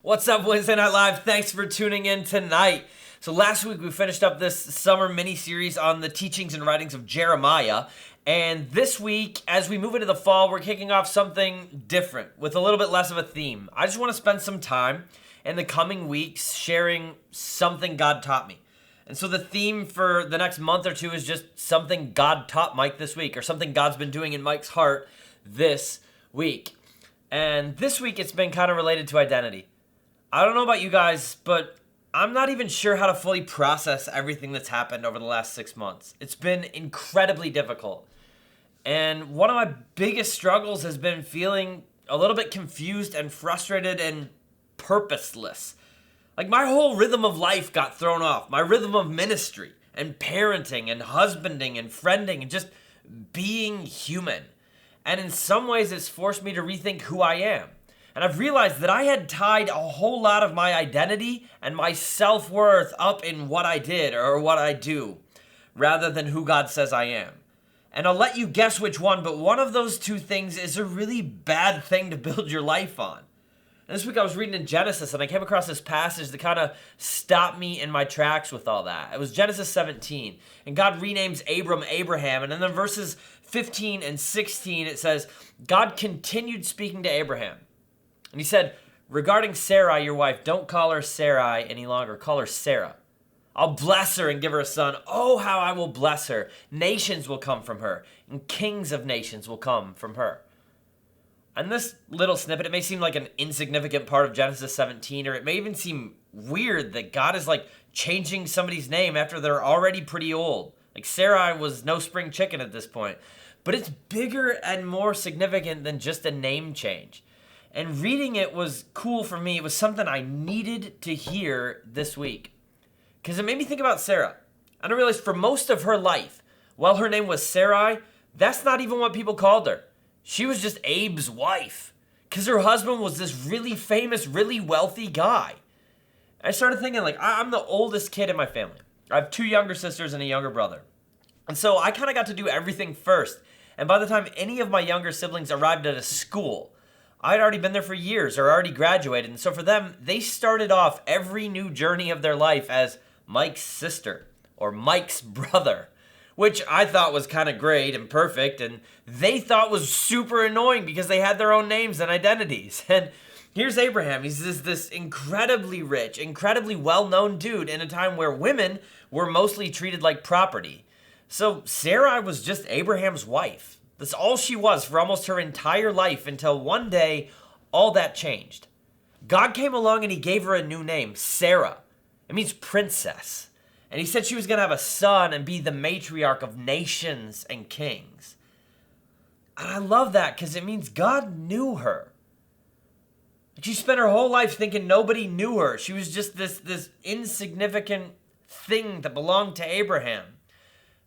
What's up, Wednesday Night Live? Thanks for tuning in tonight. So last week we finished up this summer mini-series on the teachings and writings of Jeremiah. And this week, as we move into the fall, we're kicking off something different with a little bit less of a theme. I just want to spend some time in the coming weeks sharing something God taught me. And so the theme for the next month or two is just something God taught Mike this week, or something God's been doing in Mike's heart this week. And this week it's been kind of related to identity. I don't know about you guys, but I'm not even sure how to fully process everything that's happened over the last 6 months. It's been incredibly difficult. And one of my biggest struggles has been feeling a little bit confused and frustrated and purposeless. Like my whole rhythm of life got thrown off. My rhythm of ministry and parenting and husbanding and friending and just being human. And in some ways, it's forced me to rethink who I am. And I've realized that I had tied a whole lot of my identity and my self-worth up in what I did or what I do, rather than who God says I am. And I'll let you guess which one, but one of those two things is a really bad thing to build your life on. And this week I was reading in Genesis and I came across this passage that kind of stopped me in my tracks with all that. It was Genesis 17, and God renames Abram Abraham, and then in verses 15 and 16 it says, God continued speaking to Abraham. And he said, regarding Sarai, your wife, don't call her Sarai any longer. Call her Sarah. I'll bless her and give her a son. Oh, how I will bless her. Nations will come from her, and kings of nations will come from her. And this little snippet, it may seem like an insignificant part of Genesis 17, or it may even seem weird that God is like changing somebody's name after they're already pretty old. Like Sarai was no spring chicken at this point. But it's bigger and more significant than just a name change. And reading it was cool for me. It was something I needed to hear this week. Because it made me think about Sarah. And I realized for most of her life, while her name was Sarai, that's not even what people called her. She was just Abe's wife. Because her husband was this really famous, really wealthy guy. I started thinking, like, I'm the oldest kid in my family. I have 2 younger sisters and a younger brother. And so I kind of got to do everything first. And by the time any of my younger siblings arrived at a school, I'd already been there for years or already graduated. And so for them, they started off every new journey of their life as Mike's sister or Mike's brother, which I thought was kind of great and perfect. And they thought was super annoying because they had their own names and identities. And here's Abraham. He's this incredibly rich, incredibly well-known dude in a time where women were mostly treated like property. So Sarai was just Abraham's wife. That's all she was for almost her entire life until one day, all that changed. God came along and he gave her a new name, Sarah. It means princess. And he said she was going to have a son and be the matriarch of nations and kings. And I love that because it means God knew her. She spent her whole life thinking nobody knew her. She was just this insignificant thing that belonged to Abraham.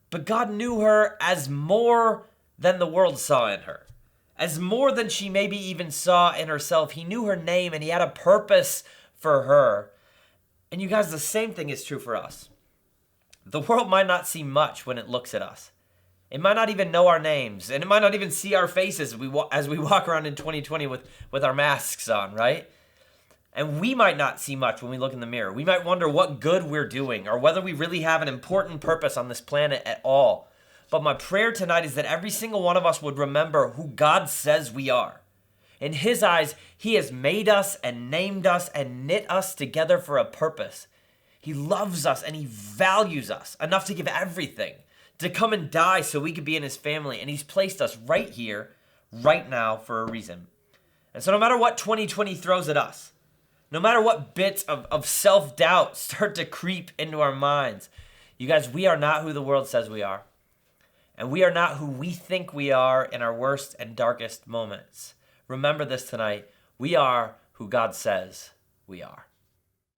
But God knew her as more than the world saw in her. As more than she maybe even saw in herself. He knew her name and he had a purpose for her. And you guys, the same thing is true for us. The world might not see much when it looks at us. It might not even know our names, and it might not even see our faces as we walk around in 2020 with our masks on, right? And we might not see much when we look in the mirror. We might wonder what good we're doing or whether we really have an important purpose on this planet at all. But my prayer tonight is that every single one of us would remember who God says we are. In his eyes, he has made us and named us and knit us together for a purpose. He loves us and he values us enough to give everything, to come and die so we could be in his family. And he's placed us right here, right now for a reason. And so no matter what 2020 throws at us, no matter what bits of self-doubt start to creep into our minds, you guys, we are not who the world says we are. And we are not who we think we are in our worst and darkest moments. Remember this tonight. We are who God says we are.